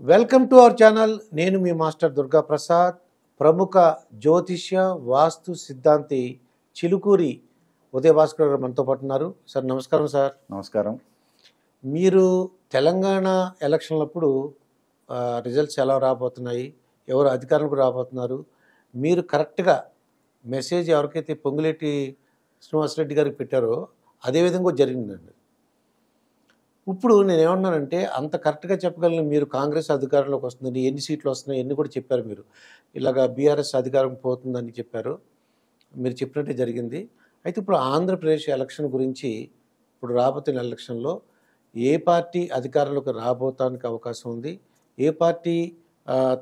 Welcome to our channel. నేను మీ master Durga Prasad. ప్రముఖ జ్యోతిష్య వాస్తు సిద్ధాంతి చిలుకూరి ఉదయ భాస్కర్ గారు మనతో పాటు ఉన్నారు. సార్ నమస్కారం. సార్ నమస్కారం. మీరు తెలంగాణ ఎలక్షన్లప్పుడు రిజల్ట్స్ ఎలా రాబోతున్నాయి, ఎవరు అధికారంలోకి రాబోతున్నారు, మీరు కరెక్ట్గా మెసేజ్ ఎవరికైతే పొంగులేటి శ్రీనివాసరెడ్డి గారికి పెట్టారో అదేవిధంగా జరిగిందండి. ఇప్పుడు నేను ఏమన్నానంటే అంత కరెక్ట్గా చెప్పగలను. మీరు కాంగ్రెస్ అధికారంలోకి వస్తుందని, ఎన్ని సీట్లు వస్తున్నాయి ఎన్ని కూడా చెప్పారు. మీరు ఇలాగా బీఆర్ఎస్ అధికారం పోతుందని చెప్పారు. మీరు చెప్పినట్టే జరిగింది. అయితే ఇప్పుడు ఆంధ్రప్రదేశ్ ఎలక్షన్ గురించి, ఇప్పుడు రాబోతున్న ఎలక్షన్లో ఏ పార్టీ అధికారంలోకి రాబోతానికి అవకాశం ఉంది, ఏ పార్టీ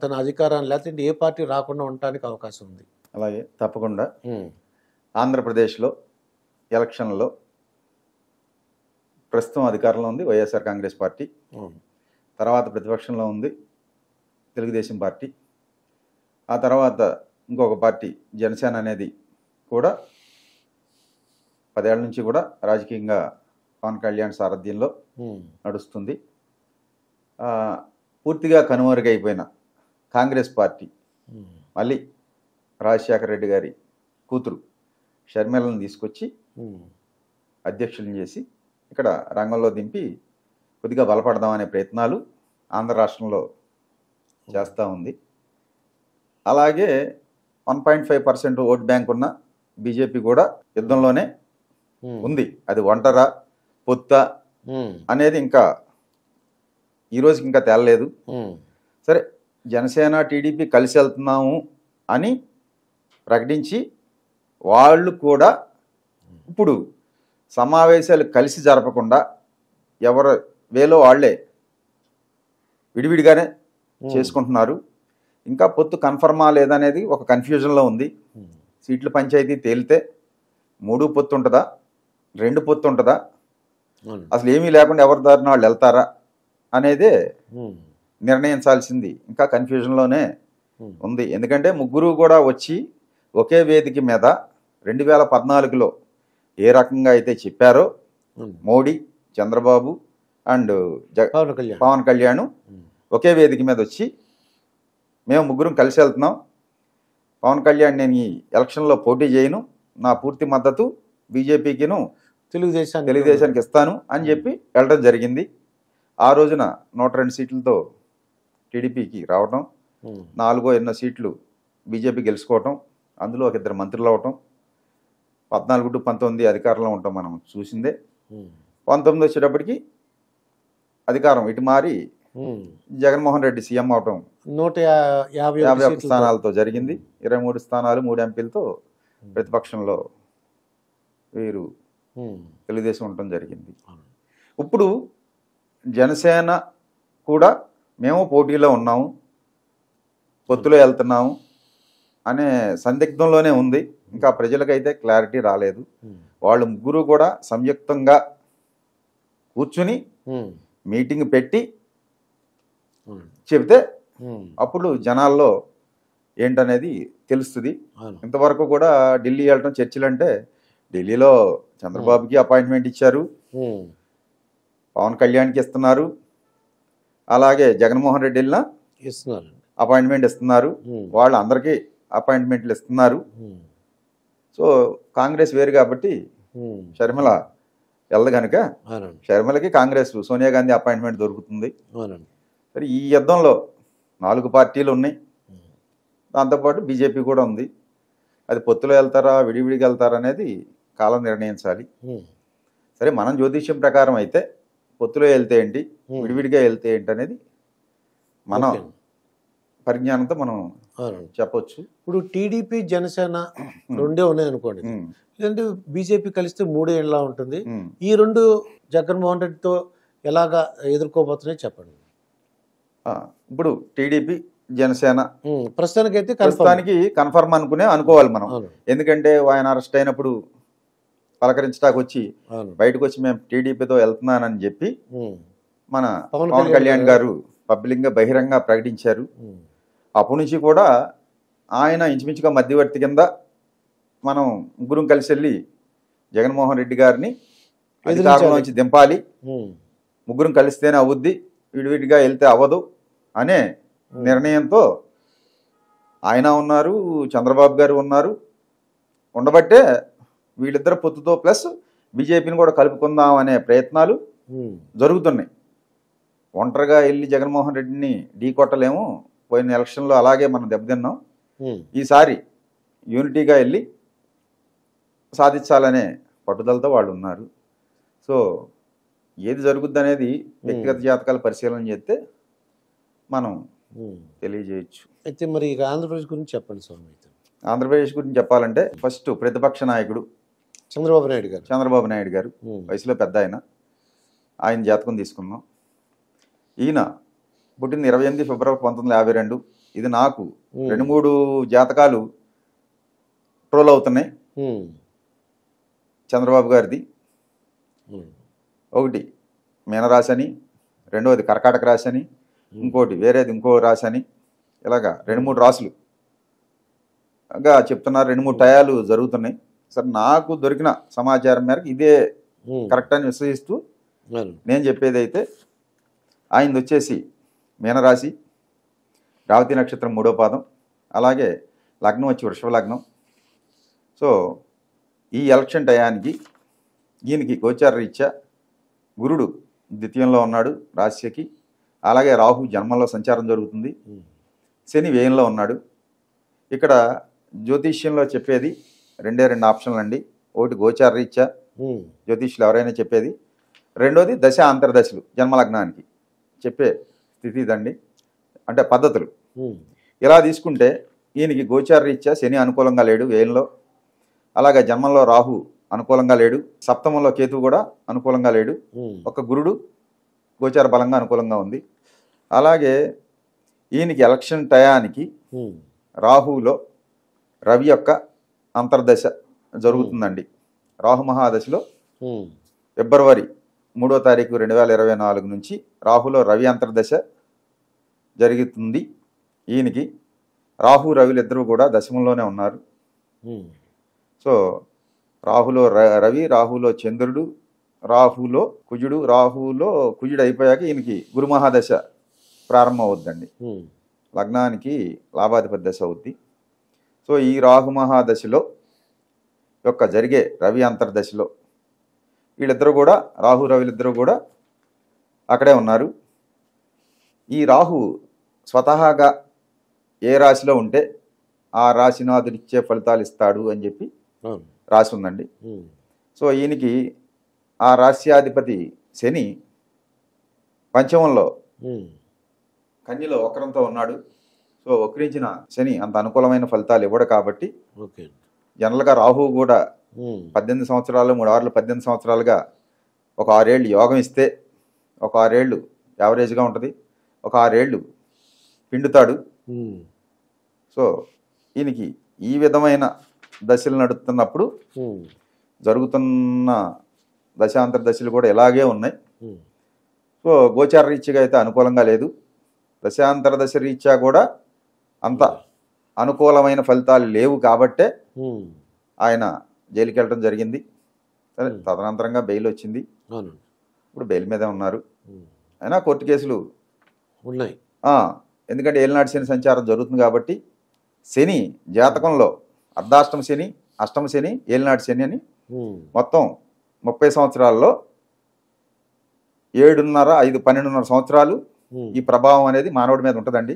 తన అధికారాన్ని, లేకపోతే ఏ పార్టీ రాకుండా ఉండటానికి అవకాశం ఉంది? అలాగే తప్పకుండా. ఆంధ్రప్రదేశ్లో ఎలక్షన్లో ప్రస్తుతం అధికారంలో ఉంది వైఎస్ఆర్ కాంగ్రెస్ పార్టీ. తర్వాత ప్రతిపక్షంలో ఉంది తెలుగుదేశం పార్టీ. ఆ తర్వాత ఇంకొక పార్టీ జనసేన అనేది కూడా 10 ఏళ్ల నుంచి కూడా రాజకీయంగా పవన్ కళ్యాణ్ సారథ్యంలో నడుస్తుంది. పూర్తిగా కనుమరుగైపోయిన కాంగ్రెస్ పార్టీ మళ్ళీ రాజశేఖర రెడ్డి గారి కూతురు షర్మిలను తీసుకొచ్చి అధ్యక్షులను చేసి ఇక్కడ రంగంలో దింపి కొద్దిగా బలపడదామనే ప్రయత్నాలు ఆంధ్ర రాష్ట్రంలో చేస్తూ ఉంది. అలాగే 1.5% ఓట్ బ్యాంక్ ఉన్న బీజేపీ కూడా యుద్ధంలోనే ఉంది. అది ఒంటరా పొత్త అనేది ఇంకా ఈరోజుకి ఇంకా తేలలేదు. సరే, జనసేన టీడీపీ కలిసి వెళ్తున్నాము అని ప్రకటించి వాళ్ళు కూడా ఇప్పుడు సమావేశాలు కలిసి జరపకుండా ఎవరు వేలో వాళ్లే విడివిడిగానే చేసుకుంటున్నారు. ఇంకా పొత్తు కన్ఫర్మా లేదనేది ఒక కన్ఫ్యూజన్లో ఉంది. సీట్ల పంచాయతీ తేలితే 3 పొత్తు ఉంటుందా, 2 పొత్తు ఉంటుందా, అసలు ఏమీ లేకుండా ఎవరి దారిన వాళ్ళు వెళ్తారా అనేదే నిర్ణయించాల్సింది ఇంకా కన్ఫ్యూజన్లోనే ఉంది. ఎందుకంటే ముగ్గురు కూడా వచ్చి ఒకే వేదిక మీద 2014లో ఏ రకంగా అయితే చెప్పారో మోడీ, చంద్రబాబు అండ్ పవన్ కళ్యాణ్ ఒకే వేదిక మీద వచ్చి మేము ముగ్గురం కలిసి వెళ్తున్నాం, పవన్ కళ్యాణ్ నేను ఈ ఎలక్షన్లో పోటీ చేయను, నా పూర్తి మద్దతు బీజేపీకిను తెలుగుదేశానికి ఇస్తాను అని చెప్పి వెళ్ళడం జరిగింది. ఆ రోజున 102 సీట్లతో టీడీపీకి రావటం, 4 ఎన్నో సీట్లు బీజేపీ గెలుచుకోవటం, అందులో ఒక 2 మంత్రులు అవటం, 14-19 అధికారంలో ఉంటాం మనం చూసిందే. 19 వచ్చేటప్పటికి అధికారం ఇటు మారి జగన్మోహన్ రెడ్డి సీఎం అవటం 151 స్థానాలతో జరిగింది. 23 స్థానాలు 3 ఎంపీలతో ప్రతిపక్షంలో వీరు తెలుగుదేశం ఉండటం జరిగింది. ఇప్పుడు జనసేన కూడా మేము పోటీలో ఉన్నాము, పొత్తులో వెళ్తున్నాము అనే సందిగ్ధంలోనే ఉంది. ఇంకా ప్రజలకైతే క్లారిటీ రాలేదు. వాళ్ళు ముగ్గురు కూడా సంయుక్తంగా కూర్చుని మీటింగ్ పెట్టి చెబితే అప్పుడు జనాల్లో ఏంటనేది తెలుస్తుంది. ఇంతవరకు కూడా ఢిల్లీ వెళ్ళటం చర్చలు అంటే, ఢిల్లీలో చంద్రబాబుకి అపాయింట్మెంట్ ఇచ్చారు, పవన్ కళ్యాణ్కి ఇస్తున్నారు, అలాగే జగన్మోహన్ రెడ్డి వెళ్ళినా అపాయింట్మెంట్ ఇస్తున్నారు, వాళ్ళు అందరికీ అపాయింట్మెంట్లు ఇస్తున్నారు. సో కాంగ్రెస్ వేరు కాబట్టి షర్మిల వెళ్ళదు కనుక షర్మిలకి కాంగ్రెస్ సోనియా గాంధీ అపాయింట్మెంట్ దొరుకుతుంది. సరే, ఈ యుద్ధంలో 4 పార్టీలు ఉన్నాయి, దాంతోపాటు బీజేపీ కూడా ఉంది. అది పొత్తులో వెళ్తారా విడివిడిగా వెళ్తారా అనేది కాలం నిర్ణయించాలి. సరే, మనం జ్యోతిష్యం ప్రకారం అయితే పొత్తులో వెళ్తే ఏంటి, విడివిడిగా వెళ్తే ఏంటి అనేది మనం పరిజ్ఞానంతో మనం చెప్పొచ్చు. ఇప్పుడు టీడీపీ జనసేన 2 ఉన్నాయి అనుకోండి, లేదంటే బీజేపీ కలిస్తే 3 ఎలా ఉంటుంది. ఈ 2 జగన్మోహన్ రెడ్డితో ఎలాగా ఎదుర్కోబోతున్నాయి చెప్పండి. ఇప్పుడు టీడీపీ జనసేన ప్రస్తుతానికి కన్ఫర్మ్ అనుకోవాలి మనం. ఎందుకంటే ఆయన అరెస్ట్ అయినప్పుడు పలకరించడానికి వచ్చి బయటకు వచ్చి మేము టీడీపీతో వెళ్తున్నానని చెప్పి మన పవన్ కళ్యాణ్ గారు పబ్లిక్ గా బహిరంగ ప్రకటించారు. అప్పటి నుంచి కూడా ఆయన ఇంచుమించుగా మధ్యవర్తి కింద మనం ముగ్గురం కలిసి వెళ్ళి జగన్మోహన్ రెడ్డి గారిని అధికారంలోంచి దింపాలి, ముగ్గురం కలిస్తేనే అవుద్ది, విడివిడిగా వెళ్తే అవ్వదు అనే నిర్ణయంతో ఆయన ఉన్నారు, చంద్రబాబు గారు ఉన్నారు. ఉండబట్టే వీళ్ళిద్దరు పొత్తుతో ప్లస్ బీజేపీని కూడా కలుపుకుందాం అనే ప్రయత్నాలు జరుగుతున్నాయి. ఒంటరిగా వెళ్ళి జగన్మోహన్ రెడ్డిని ఢీ కొట్టలేము. పోయిన ఎలక్షన్లో అలాగే మనం దెబ్బతిన్నాం. ఈసారి యూనిటీగా వెళ్ళి సాధించాలనే పట్టుదలతో వాళ్ళు ఉన్నారు. సో ఏది జరుగుద్ది అనేది వ్యక్తిగత జాతకాల పరిశీలన చేస్తే మనం తెలియజేయచ్చు. అయితే మరి ఇక ఆంధ్రప్రదేశ్ గురించి చెప్పండి స్వామి. అయితే ఆంధ్రప్రదేశ్ గురించి చెప్పాలంటే ఫస్ట్ ప్రతిపక్ష నాయకుడు చంద్రబాబు నాయుడు గారు వయసులో పెద్ద ఆయన జాతకం తీసుకున్నాం. ఈయన పుట్టింది 28 ఫిబ్రవరి 1952. ఇది నాకు 2-3 జాతకాలు ట్రోల్ అవుతున్నాయి. చంద్రబాబు గారిది ఒకటి మీనరాశి అని, రెండవది కర్కాటక రాశి అని, ఇంకోటి వేరేది ఇంకో రాశి అని, ఇలాగా 2-3 రాశులు చెప్తున్నారు. 2-3 టయాలు జరుగుతున్నాయి. సరే, నాకు దొరికిన సమాచారం మేరకు ఇదే కరెక్ట్ అని విశ్వసిస్తూ నేను చెప్పేది అయితే ఆయనది వచ్చేసి మీనరాశి, రావతి నక్షత్రం 3వ పాదం, అలాగే లగ్నం వచ్చి వృషభ లగ్నం. సో ఈ ఎలక్షన్ టయానికి ఈయనకి గోచార రీత్యా గురుడు ద్వితీయంలో ఉన్నాడు రాశికి, అలాగే రాహు జన్మంలో సంచారం జరుగుతుంది, శని వ్యయంలో ఉన్నాడు. ఇక్కడ జ్యోతిష్యంలో చెప్పేది 2 ఆప్షన్లు అండి. ఒకటి గోచార రీత్యా జ్యోతిష్యులు ఎవరైనా చెప్పేది, రెండోది దశ అంతర్దశలు జన్మలగ్నానికి చెప్పే స్థితి ఇదండి, అంటే పద్ధతులు. ఇలా తీసుకుంటే ఈయనకి గోచార రీత్యా శని అనుకూలంగా లేడు వ్యయంలో, అలాగే జన్మంలో రాహు అనుకూలంగా లేడు, సప్తమంలో కేతువు కూడా అనుకూలంగా లేడు, ఒక గురుడు గోచార బలంగా అనుకూలంగా ఉంది. అలాగే ఈయనకి ఎలక్షన్ టయానికి రాహులో రవి యొక్క అంతర్దశ జరుగుతుందండి. రాహు మహాదశలో ఫిబ్రవరి 3వ తారీఖు 2024 నుంచి రాహులో రవి అంతర్దశ జరుగుతుంది. ఈయనకి రాహు రవిలు ఇద్దరు కూడా దశమంలోనే ఉన్నారు. సో రాహులో రవి, రాహులో చంద్రుడు, రాహులో కుజుడు, రాహులో కుజుడు అయిపోయాక ఈయనకి గురు మహాదశ ప్రారంభం అవుద్దండి. లగ్నానికి లాభాధిపతి దశ అవుద్ది. సో ఈ రాహు మహాదశలో యొక్క జరిగే రవి అంతర్దశలో వీళ్ళిద్దరూ కూడా, రాహు రవిలిద్దరూ కూడా అక్కడే ఉన్నారు. ఈ రాహు స్వతహాగా ఏ రాశిలో ఉంటే ఆ రాశినాథుడిచ్చే ఫలితాలు ఇస్తాడు అని చెప్పి రాసి ఉందండి. సో ఈయనకి ఆ రాశ్యాధిపతి శని పంచమంలో కన్యలో వక్రంతో ఉన్నాడు. సో వక్రించిన శని అంత అనుకూలమైన ఫలితాలు ఇవ్వడు కాబట్టి జనరల్గా రాహువు కూడా 18 సంవత్సరాలు 3 ఆరులు 18 సంవత్సరాలుగా ఒక 6 ఏళ్ళు యోగం ఇస్తే ఒక 6 ఏళ్ళు యావరేజ్గా ఉంటుంది, ఒక 6 ఏళ్ళు పిండుతాడు. సో ఈయనకి ఈ విధమైన దశలు నడుస్తున్నప్పుడు జరుగుతున్న దశాంతర దశలు కూడా ఇలాగే ఉన్నాయి. సో గోచార రీత్యగా అయితే అనుకూలంగా లేదు, దశాంతర దశ రీత్యా కూడా అంత అనుకూలమైన ఫలితాలు లేవు కాబట్టే ఆయన జైలుకి వెళ్ళడం జరిగింది. సరే, తదనంతరంగా బెయిల్ వచ్చింది, ఇప్పుడు బెయిల్ మీదే ఉన్నారు. అయినా కోర్టు కేసులు ఉన్నాయి. ఎందుకంటే ఏలినాటి శని సంచారం జరుగుతుంది కాబట్టి శని జాతకంలో అర్ధాష్టమ శని, అష్టమ శని, ఏలినాటి శని అని మొత్తం 30 సంవత్సరాల్లో 7.5, 5, 12.5 సంవత్సరాలు ఈ ప్రభావం అనేది మానవుడి మీద ఉంటుందండి.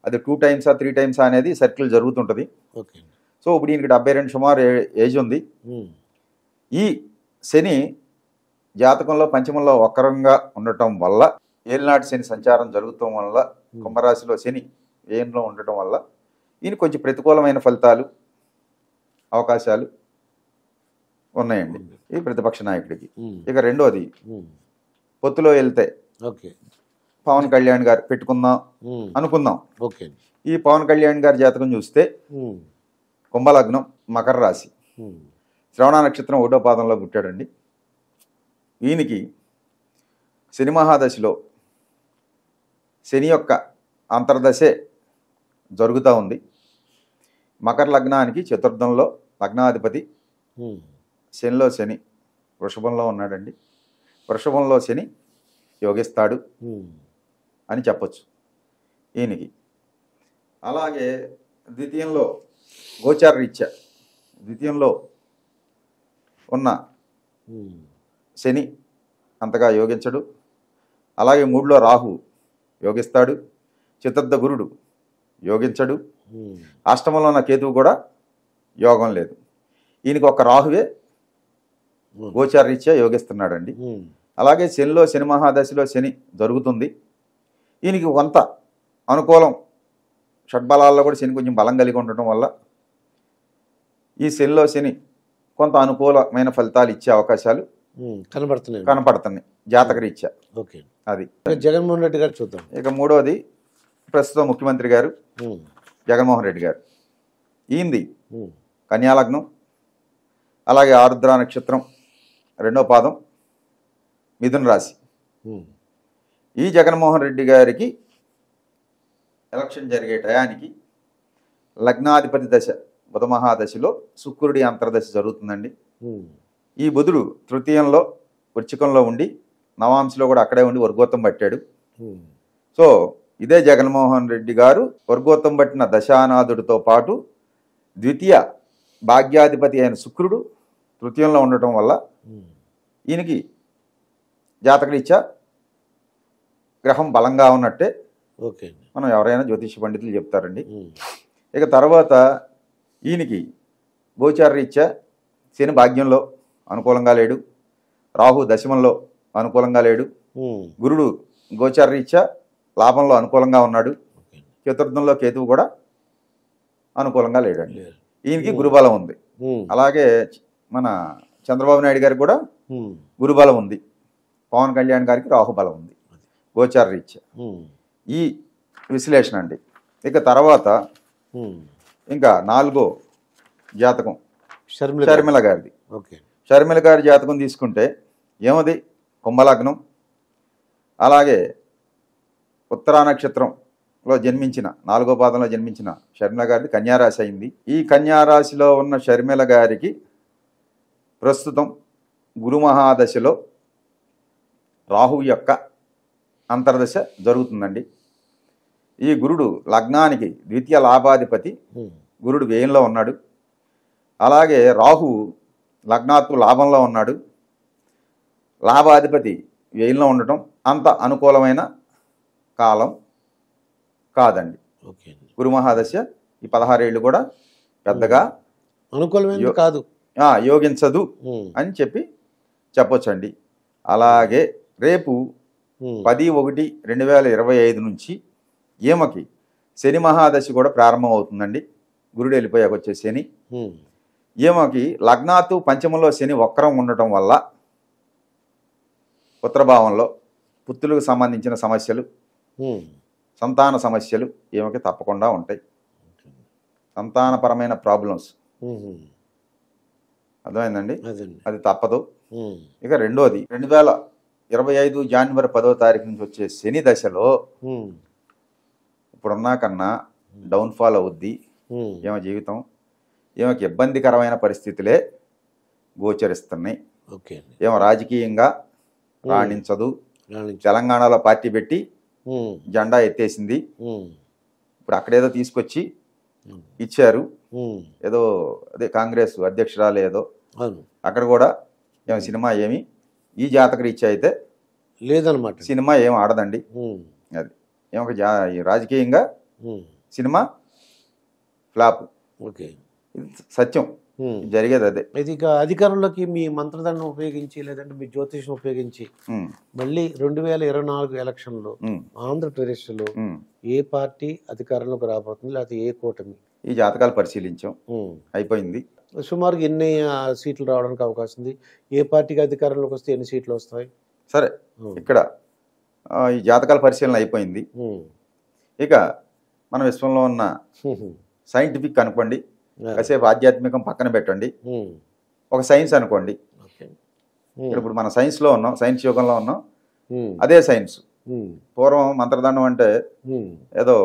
అది 2 టైమ్సా 3 టైమ్సా అనేది సర్కిల్ జరుగుతుంటుంది. సో ఇప్పుడు ఈయనకి 72 సుమారు ఏజ్ ఉంది. ఈ శని జాతకంలో పంచమంలో వక్రంగా ఉండటం వల్ల, ఏలినాటి శని సంచారం జరుగుతాం వల్ల, కుంభరాశిలో శని వ్యయంలో ఉండటం వల్ల ఈయన కొంచెం ప్రతికూలమైన ఫలితాలు అవకాశాలు ఉన్నాయండి ఈ ప్రతిపక్ష నాయకుడికి. ఇక రెండోది పొత్తులో వెళ్తే పవన్ కళ్యాణ్ గారు పెట్టుకుందాం అనుకుందాం. ఈ పవన్ కళ్యాణ్ గారి జాతకం చూస్తే కుంభలగ్నం, మకర రాశి, శ్రవణ నక్షత్రం 1వ పాదంలో పుట్టాడండి. ఈయనకి శని మహాదశలో శని యొక్క అంతర్దశే జరుగుతూ ఉంది. మకర లగ్నానికి చతుర్థంలో లగ్నాధిపతి శనిలో శని వృషభంలో ఉన్నాడండి. వృషభంలో శని యోగిస్తాడు అని చెప్పచ్చు. ఈయనకి. అలాగే ద్వితీయంలో గోచార రీత్యా ద్వితీయంలో ఉన్న శని అంతగా యోగించడు. అలాగే 3లో రాహు యోగిస్తాడు. చతుర్థ గురుడు యోగించడు. అష్టమంలో ఉన్న కేతువు కూడా యోగం లేదు. ఈయనకి ఒక రాహువే గోచార రీత్యా యోగిస్తున్నాడండి. అలాగే శనిలో శని మహాదశలో శని జరుగుతుంది. ఈయనకి కొంత అనుకూలం, షడ్బలాల్లో కూడా శని కొంచెం బలం కలిగి ఉండటం వల్ల ఈ శనిలో శని కొంత అనుకూలమైన ఫలితాలు ఇచ్చే అవకాశాలు కనపడుతున్నాయి జాతక రీత్యా. అది జగన్మోహన్ రెడ్డి గారు చూద్దాం. ఇక 3వది ప్రస్తుతం ముఖ్యమంత్రి గారు జగన్మోహన్ రెడ్డి గారు. ఈయనది కన్యాలగ్నం, అలాగే ఆరుద్ర నక్షత్రం 2వ పాదం, మిథున రాశి. ఈ జగన్మోహన్ రెడ్డి గారికి ఎలక్షన్ జరిగే టయానికి లగ్నాధిపతి దశ బుధ మహాదశలో శుక్రుడి అంతర్దశ జరుగుతుందండి. ఈ బుధుడు తృతీయంలో వృచ్చికంలో ఉండి నవాంశలో కూడా అక్కడే ఉండి వర్గోత్తం పట్టాడు. సో ఇదే జగన్మోహన్ రెడ్డి గారు వర్గోత్తం పట్టిన దశానాథుడితో పాటు ద్వితీయ భాగ్యాధిపతి అయిన శుక్రుడు తృతీయంలో ఉండటం వల్ల ఈయనకి జాతకరీత్యా గ్రహం బలంగా ఉన్నట్టే మనం ఎవరైనా జ్యోతిష పండితులు చెప్తారండి. ఇక తర్వాత ఈయనకి గోచార రీత్యా శని భాగ్యంలో అనుకూలంగా లేడు, రాహు దశమంలో అనుకూలంగా లేడు, గురుడు గోచార రీత్యా లాభంలో అనుకూలంగా ఉన్నాడు, చతుర్థంలో కేతువు కూడా అనుకూలంగా లేడండి. ఈయనకి గురుబలం ఉంది. అలాగే మన చంద్రబాబు నాయుడు గారికి కూడా గురుబలం ఉంది, పవన్ కళ్యాణ్ గారికి రాహుబలం ఉంది గోచార రీత్యా. ఈ విశ్లేషణ అండి. ఇక తర్వాత ఇంకా 4వ జాతకం షర్మిల గారిది. షర్మిల గారి జాతకం తీసుకుంటే ఏమది కుంభలగ్నం, అలాగే ఉత్తరా నక్షత్రంలో జన్మించిన 4వ పాదంలో జన్మించిన షర్మిల గారిది కన్యారాశి అయింది. ఈ కన్యారాశిలో ఉన్న షర్మిల గారికి ప్రస్తుతం గురు మహాదశలో రాహు యొక్క అంతర్దశ జరుగుతుందండి. ఈ గురుడు లగ్నానికి ద్వితీయ లాభాధిపతి, గురుడు వ్యయంలో ఉన్నాడు. అలాగే రాహు లగ్నాత్తు లాభంలో ఉన్నాడు. లాభాధిపతి వ్యయంలో ఉండటం అంత అనుకూలమైన కాలం కాదండి. గురు మహాదశ ఈ 16 ఏళ్ళు కూడా పెద్దగా అనుకూలమైన కాదు, యోగించదు అని చెప్పొచ్చండి. అలాగే రేపు 10/1/2025 నుంచి ఈమెకి శని మహాదశ కూడా ప్రారంభం అవుతుందండి. గురుడు వెళ్ళిపోయాక వచ్చే శని. ఈమెకి లగ్నాత్తు పంచమంలో శని వక్రం ఉండటం వల్ల పుత్రభావంలో పుత్రులకు సంబంధించిన సమస్యలు, సంతాన సమస్యలు ఈమెకి తప్పకుండా ఉంటాయి. సంతానపరమైన ప్రాబ్లమ్స్ అర్థమైందండి, అది తప్పదు. ఇక రెండోది 2025 జనవరి 10వ తారీఖు నుంచి వచ్చే శని దశలో ఇప్పుడున్నా కన్నా డౌన్ఫాల్ అవుద్ది ఈమె జీవితం. ఈమెకి ఇబ్బందికరమైన పరిస్థితులే గోచరిస్తున్నాయి. ఏమో రాజకీయంగా రాణించదు. తెలంగాణలో పార్టీ పెట్టి జెండా ఎత్తేసింది. ఇప్పుడు అక్కడేదో తీసుకొచ్చి ఇచ్చారు, ఏదో అదే కాంగ్రెస్ అధ్యక్షురాలు ఏదో, అక్కడ కూడా ఏమో సినిమా ఏమి ఈ జాతక రీత్యా అయితే లేదనమాట, సినిమా ఏం ఆడదండి. అది ఏమో రాజకీయంగా సినిమా ఫ్లాప్. సత్యం జరిగేది అదే. ఇది ఇక అధికారంలోకి మీ మంత్రదండం ఉపయోగించి లేదంటే మీ జ్యోతిషం ఉపయోగించి మళ్ళీ 2024 ఎలక్షన్లో ఆంధ్రప్రదేశ్లో ఏ పార్టీ అధికారంలోకి రాబోతుంది, లేకపోతే ఏ కూటమి? ఈ జాతకాలు పరిశీలించాం, అయిపోయింది. సుమారుగా ఎన్ని సీట్లు రావడానికి అవకాశం ఉంది? ఏ పార్టీకి అధికారంలోకి వస్తే ఎన్ని సీట్లు వస్తాయి? సరే, ఇక్కడ ఈ జాతకాల పరిశీలన అయిపోయింది. ఇక మన విశ్వంలో ఉన్న సైంటిఫిక్ అనుకోండి, కాసేపు ఆధ్యాత్మికం పక్కన పెట్టండి, ఒక సైన్స్ అనుకోండి. ఇప్పుడు మన సైన్స్లో ఉన్నాం, సైన్స్ యుగంలో ఉన్నాం. అదే సైన్స్. పూర్వం మంత్రదండం అంటే ఏదో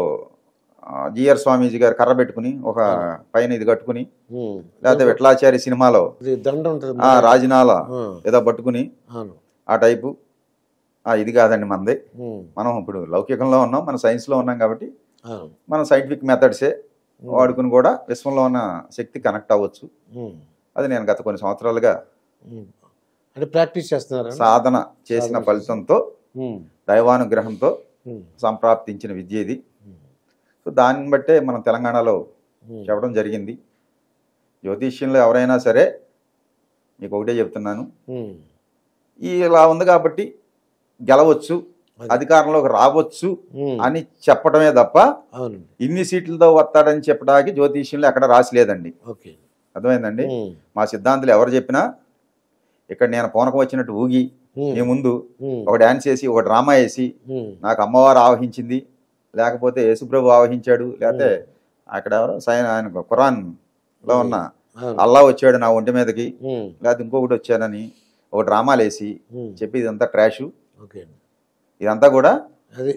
జిఆర్ స్వామీజీ గారు కర్ర పెట్టుకుని ఒక పైన ఇది కట్టుకుని, లేకపోతే విఠలాచారి సినిమాలో రాజనాల ఏదో పట్టుకుని ఆ టైపు. ఇది కాదండి మనది, ఉమ్, మనం ఇప్పుడు లౌకికంలో ఉన్నాం, మన సైన్స్లో ఉన్నాం కాబట్టి అవును. మనం సైంటిఫిక్ మెథడ్సే వాడుకుని కూడా విశ్వంలో ఉన్న శక్తి కనెక్ట్ అవ్వచ్చు. ఉమ్, అది నేను గత కొన్ని సంవత్సరాలుగా ఉమ్. అంటే ప్రాక్టీస్ చేస్తున్నారా? సాధన చేసిన సాధన ఫలితంతో ఉమ్, దైవానుగ్రహంతో ఉమ్, సంప్రాప్తించిన విద్య ఇది. ఉమ్, సో దాన్ని బట్టే మనం తెలంగాణలో ఉమ్, చెప్పడం జరిగింది. జ్యోతిష్యంలో ఎవరైనా సరే మీకు ఒకటే చెప్తున్నాను, ఉమ్. ఇలా ఉంది కాబట్టి గెలవచ్చు, అది. అధికారంలోకి రావచ్చు ఉమ్, అని చెప్పడమే తప్ప అవునండి. ఇన్ని సీట్లతో వస్తాడని చెప్పడానికి జ్యోతిష్యంలో ఎక్కడ రాసిలేదండి. ఓకే. అర్థమైందండి. ఉమ్, మా సిద్ధాంతులు ఎవరు చెప్పినా ఇక్కడ నేను పూనకం వచ్చినట్టు ఊగి ఉమ్, మీ ముందు ఉమ్, ఒక డ్యాన్స్ వేసి ఒక డ్రామా వేసి ఉమ్, నాకు అమ్మవారు ఆవహించింది, లేకపోతే యేసుప్రభు ఆవహించాడు, లేకపోతే అక్కడ ఎవరో ఆయన ఖురాన్లో ఉన్న అవును. అల్లా వచ్చాడు నా ఒంటి మీదకి, ఉమ్, లేకపోతే ఇంకొకటి వచ్చానని ఒక డ్రామాలు వేసి ఉమ్. చెప్పి ఇదంతా ట్రాషు. ఓకే. ఇదంతా కూడా అది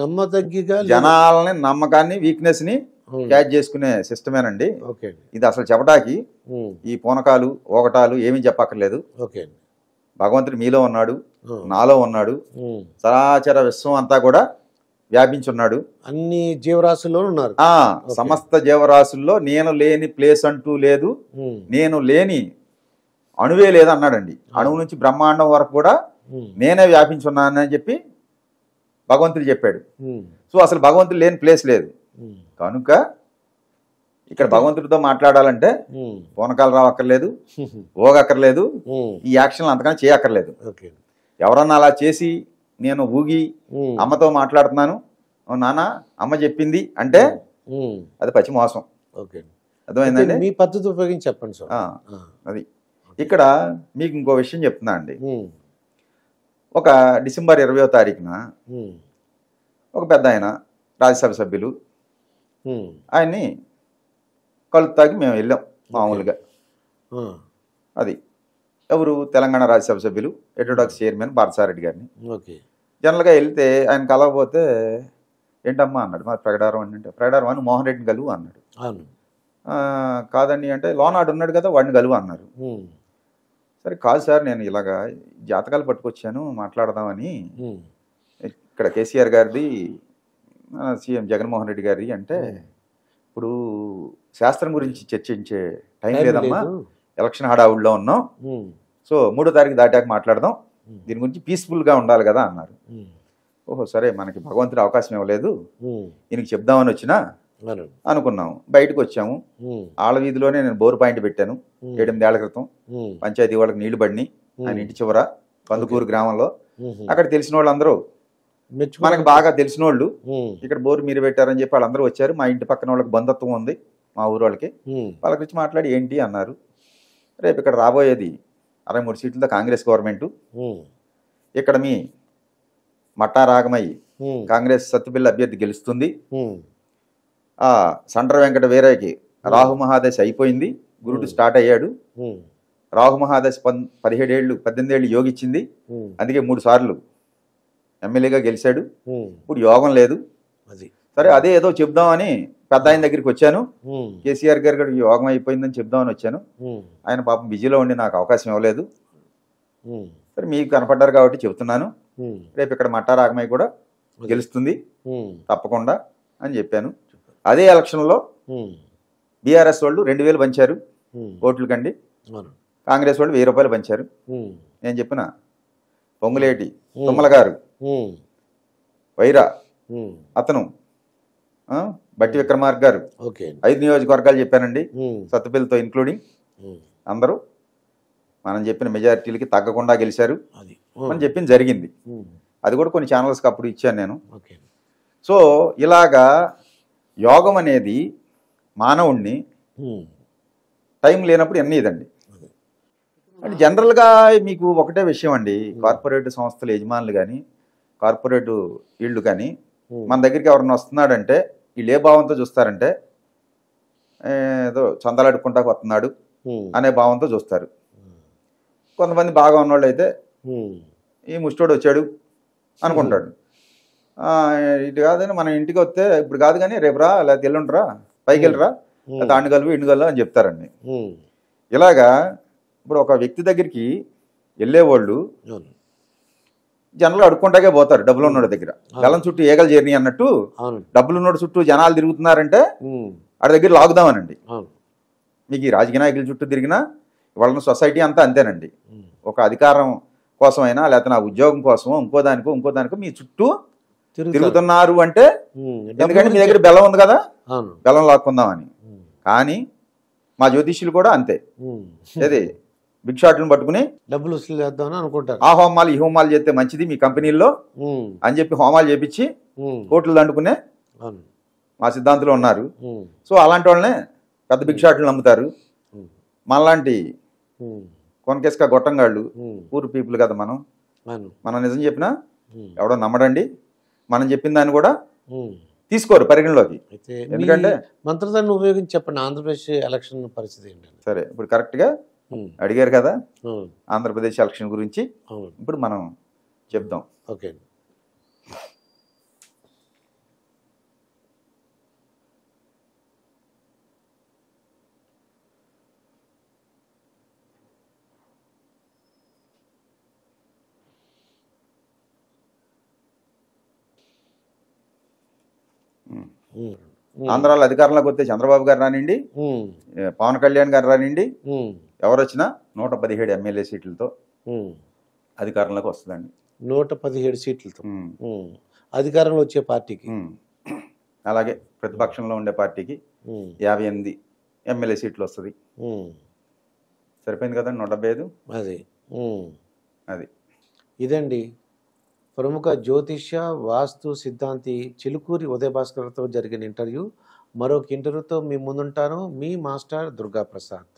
నమ్మదగ్గిగా లేదు. జనాలని నమ్మకాన్ని వీక్నెస్ని ఉమ్, క్యాచ్ చేసుకునే సిస్టమేనండి. ఓకే అండి. ఇది అసలు చెప్పడానికి ఉమ్, ఈ పూనకాలు ఒకటాలు ఏమీ చెప్పక్కర్లేదు. ఓకే అండి. భగవంతుడు మీలో ఉన్నాడు, ఉమ్, నాలో ఉన్నాడు, ఉమ్. చరాచర విశ్వం అంతా కూడా వ్యాపించున్నాడు. అన్ని జీవరాశుల్లో ఉన్నారు. సమస్త జీవరాశుల్లో నేను లేని ప్లేస్ అంటూ లేదు, ఉమ్, నేను లేని అణువే లేదు అన్నాడండి. అణువు నుంచి బ్రహ్మాండం వరకు కూడా ఉమ్, నేనే వ్యాపించున్నానని చెప్పి భగవంతుడు చెప్పాడు. ఉమ్, సో అసలు భగవంతుడు లేని ప్లేస్ లేదు. ఉమ్, కనుక ఇక్కడ భగవంతుడితో మాట్లాడాలంటే ఉమ్, పూనకాలు రావక్కర్లేదు, ఓగక్కర్లేదు, ఉమ్. ఈ యాక్షన్లు అంతకన్నా చేయక్కర్లేదు. ఓకే. ఎవరన్నా అలా చేసి నేను ఊగి ఉమ్, అమ్మతో మాట్లాడుతున్నాను, "ఓ నాన్న అమ్మ చెప్పింది" అంటే ఉమ్, అది పచ్చి మోసం. ఓకే. అర్థమైందండి. మీ పద్ధతి ఉపయోగించి చెప్పండి సార్. అది ఇక్కడ మీకు ఇంకో విషయం చెప్తున్నా అండి. ఉమ్, ఒక డిసెంబర్ 20వ తారీఖున ఉమ్, ఒక పెద్ద ఆయన రాజ్యసభ సభ్యులు ఉమ్, ఆయన్ని కలుపుతాకి మేము వెళ్ళాం మామూలుగా. ఆ, అది ఎవరు, తెలంగాణ రాజ్యసభ సభ్యులు హెటరోడాక్స్ చైర్మన్ పార్థసారథి గారిని. ఓకే. జనరల్గా వెళ్తే ఆయన కలవకపోతే ఏంటమ్మా అన్నాడు, మా ప్రగడారం అని. అంటే ప్రగడారం అని మోహన్ రెడ్డిని కలువు అన్నాడు. అవును. కాదండి అంటే లోనాడు ఉన్నాడు కదా వాడిని కలువు అన్నారు. ఉమ్, సరే కాదు సార్ నేను ఇలాగా జాతకాలు పట్టుకొచ్చాను మాట్లాడదామని, ఉమ్, ఇక్కడ కేసీఆర్ గారిది సీఎం జగన్మోహన్ రెడ్డి గారి అంటే, ఇప్పుడు శాస్త్రం గురించి చర్చించే టైం టైం లేదమ్మా, లేదు. ఎలక్షన్ హడావుడిలో ఉన్నాం, ఉమ్, సో 3వ తారీఖు దాటాక మాట్లాడదాం, దీని గురించి పీస్ఫుల్గా ఉండాలి కదా అన్నారు. ఉమ్, ఓహో సరే మనకి భగవంతుడు అవకాశం ఇవ్వలేదు, ఉమ్, ఈయనకి చెప్దామని వచ్చినా అవును. అనుకున్నాము. బయటకు వచ్చాము. ఉమ్, ఆళ్ళ వీధిలోనే నేను బోరు పాయింట్ పెట్టాను 7-8 ఏళ్ల క్రితం. ఉమ్, పంచాయతీ వాళ్ళకి నీళ్లు పడినాయి ఆయన ఇంటి చివర కందుకూరు గ్రామంలో. ఉమ్, అక్కడ తెలిసిన వాళ్ళందరూ మెచ్చుకో. మనకు బాగా తెలిసిన వాళ్ళు ఉమ్, ఇక్కడ బోరు మీరు పెట్టారని చెప్పి వాళ్ళందరూ వచ్చారు. మా ఇంటి పక్కన వాళ్ళకి బంధుత్వం ఉంది మా ఊరు వాళ్ళకి. ఉమ్, వాళ్ళ గురించి మాట్లాడి ఏంటి అన్నారు. రేపు ఇక్కడ రాబోయేది 63 సీట్లతో కాంగ్రెస్ గవర్నమెంటు. ఉమ్, ఇక్కడ మీ మట్టా రాగమయ్యి ఉమ్, కాంగ్రెస్ సత్తుపిల్ల అభ్యర్థి గెలుస్తుంది. ఉమ్, సండ్ర వెంకట వీరయ్యకి రాహు మహాదశ అయిపోయింది, గురుడు స్టార్ట్ అయ్యాడు. ఉమ్, రాహు మహాదశ 18 ఏళ్ళు యోగిచ్చింది, ఉమ్, అందుకే 3 సార్లు ఎమ్మెల్యేగా గెలిచాడు. ఉమ్, ఇప్పుడు యోగం లేదు. అది. సరే అదే ఏదో చెప్దామని పెద్ద ఆయన దగ్గరికి వచ్చాను. ఉమ్, కేసీఆర్ గారి కూడా యోగం అయిపోయిందని చెప్దామని వచ్చాను. ఉమ్, ఆయన పాపం బిజీలో ఉండి నాకు అవకాశం ఇవ్వలేదు. ఉమ్, సరే మీకు కనపడ్డారు కాబట్టి చెప్తున్నాను, ఉమ్, రేపు ఇక్కడ మట్టా రాగమయ్య కూడా గెలుస్తుంది ఉమ్, తప్పకుండా అని చెప్పాను. అదే ఎలక్షన్లో ఉమ్, బీఆర్ఎస్ వాళ్ళు 2000 పంచారు ఉమ్, ఓట్లు కండి, అవును. కాంగ్రెస్ వాళ్ళు 1000 రూపాయలు పంచారు. ఉమ్, నేను చెప్పిన పొంగులేటి తుమ్మల గారు ఉమ్, వైరా ఉమ్, అతను బట్టి విక్రమార్క గారు ఓకే. 5 నియోజకవర్గాలు చెప్పానండి, ఉమ్, సత్తుపిల్లతో ఇన్క్లూడింగ్. ఉమ్, అందరూ మనం చెప్పిన మెజారిటీలకి తగ్గకుండా గెలిచారు అది. అని చెప్పింది జరిగింది. ఉమ్, అది కూడా కొన్ని ఛానల్స్కి అప్పుడు ఇచ్చాను నేను. ఓకే. సో ఇలాగా యోగం అనేది మానవుణ్ణి ఉమ్, టైం లేనప్పుడు ఎన్నీదండి. అంటే జనరల్గా మీకు ఒకటే విషయం అండి, కార్పొరేట్ సంస్థల యజమానులు కానీ కార్పొరేట్ వీళ్ళు కానీ మన దగ్గరికి ఎవరన్నా వస్తున్నాడంటే వీళ్ళు ఏ భావంతో చూస్తారంటే ఏదో చందాలు అడుక్కుంటా వస్తున్నాడు ఉమ్, అనే భావంతో చూస్తారు. కొంతమంది బాగా ఉన్నవాళ్ళు అయితే ఉమ్, ఈ ముష్టోడు వచ్చాడు అనుకుంటాడు. ఇటు కాదని మన ఇంటికి వస్తే ఇప్పుడు కాదు కానీ రేపు రా లేకపోతే ఎల్లుండిరా పైకి వెళ్ళరా లేకపోతే ఆండు కలువు ఇండు కలువు అని చెప్తారండి. ఉమ్, ఇలాగా ఇప్పుడు ఒక వ్యక్తి దగ్గరికి వెళ్ళేవాళ్ళు అవును. జనాలు అడుక్కుంటాకే పోతారు డబ్బులు ఉన్నోడి దగ్గర. బెల్లం చుట్టూ ఈగలు చేరినాయి అన్నట్టు అవునండి. డబ్బులు ఉన్నోడి చుట్టూ జనాలు తిరుగుతున్నారంటే ఉమ్, వాడి దగ్గర లాగుదామనండి. అవును. మీకు ఈ రాజకీయ నాయకుల చుట్టూ తిరిగినా వాళ్ళ సొసైటీ అంతా అంతేనండి. ఉమ్, ఒక అధికారం కోసమైనా లేకపోతే నా ఉద్యోగం కోసమో ఇంకో దానికో మీ చుట్టూ తిరుగుతారు. తిరుగుతున్నారు అంటే ఉమ్, ఎందుకంటే మీ డబ్బు దగ్గర బెల్లం ఉంది కదా, అవును. బెల్లం లాక్కుందామని. ఉమ్, కానీ మా జ్యోతిష్యులు కూడా అంతే. ఉమ్, ఏది బిగ్ షాట్లను పట్టుకుని డబ్బులు వసూలు చేద్దామని అనుకుంటారు. ఆ హోమాలు ఈ హోమాలు చేస్తే మంచిది మీ కంపెనీల్లో ఉమ్, అని చెప్పి హోమాలు చేపించి ఉమ్, కోట్లు దండుకునే అవును. మా సిద్ధాంతులు ఉన్నారు. ఉమ్, సో అలాంటి వాళ్ళనే పెద్ద బిగ్ షాట్లు నమ్ముతారు. ఉమ్, మనలాంటి ఉమ్, కొనకేసుక గొట్టంగాళ్ళు ఉమ్, పూర్ పీపుల్ కదా మనం. అవును. మనం నిజం చెప్పినా ఉమ్, ఎవడో నమ్మడండి. మనం చెప్పిన దాన్ని కూడా ఉమ్. తీసుకోరు పరిగణలోకి. అయితే ఎందుకంటే మంత్రదాన్ని ఉపయోగించి చెప్పండి ఆంధ్రప్రదేశ్ ఎలక్షన్ పరిస్థితి ఏంటండి? సరే ఇప్పుడు కరెక్ట్గా ఉమ్, అడిగారు కదా అవును, ఆంధ్రప్రదేశ్ ఎలక్షన్ గురించి. అవును. ఇప్పుడు మనం చెప్దాం. ఓకే. ఉమ్, ఆంధ్రాలో అధికారంలోకి వస్తే చంద్రబాబు గారు రానివ్వండి, ఉమ్, పవన్ కళ్యాణ్ గారు రానివ్వండి, ఉమ్, ఎవరు వచ్చినా 117 ఎమ్మెల్యే సీట్లతో ఉమ్. అధికారంలోకి వస్తుందండి. 117 సీట్లతో ఉమ్, ఉమ్, అధికారంలో వచ్చే పార్టీకి. ఉమ్. అలాగే ప్రతిపక్షంలో ఉండే పార్టీకి ఉమ్, 58 ఎమ్మెల్యే సీట్లు వస్తుంది. ఉమ్, సరిపోయింది కదండి 175. అది ఉమ్. అది ఇదండి ప్రముఖ జ్యోతిష్య వాస్తు సిద్ధాంతి చిలుకూరి ఉదయభాస్కర్తో జరిగిన ఇంటర్వ్యూ. మరొక ఇంటర్వ్యూతో మీ ముందుంటాను. మీ మాస్టర్ దుర్గా ప్రసాద్.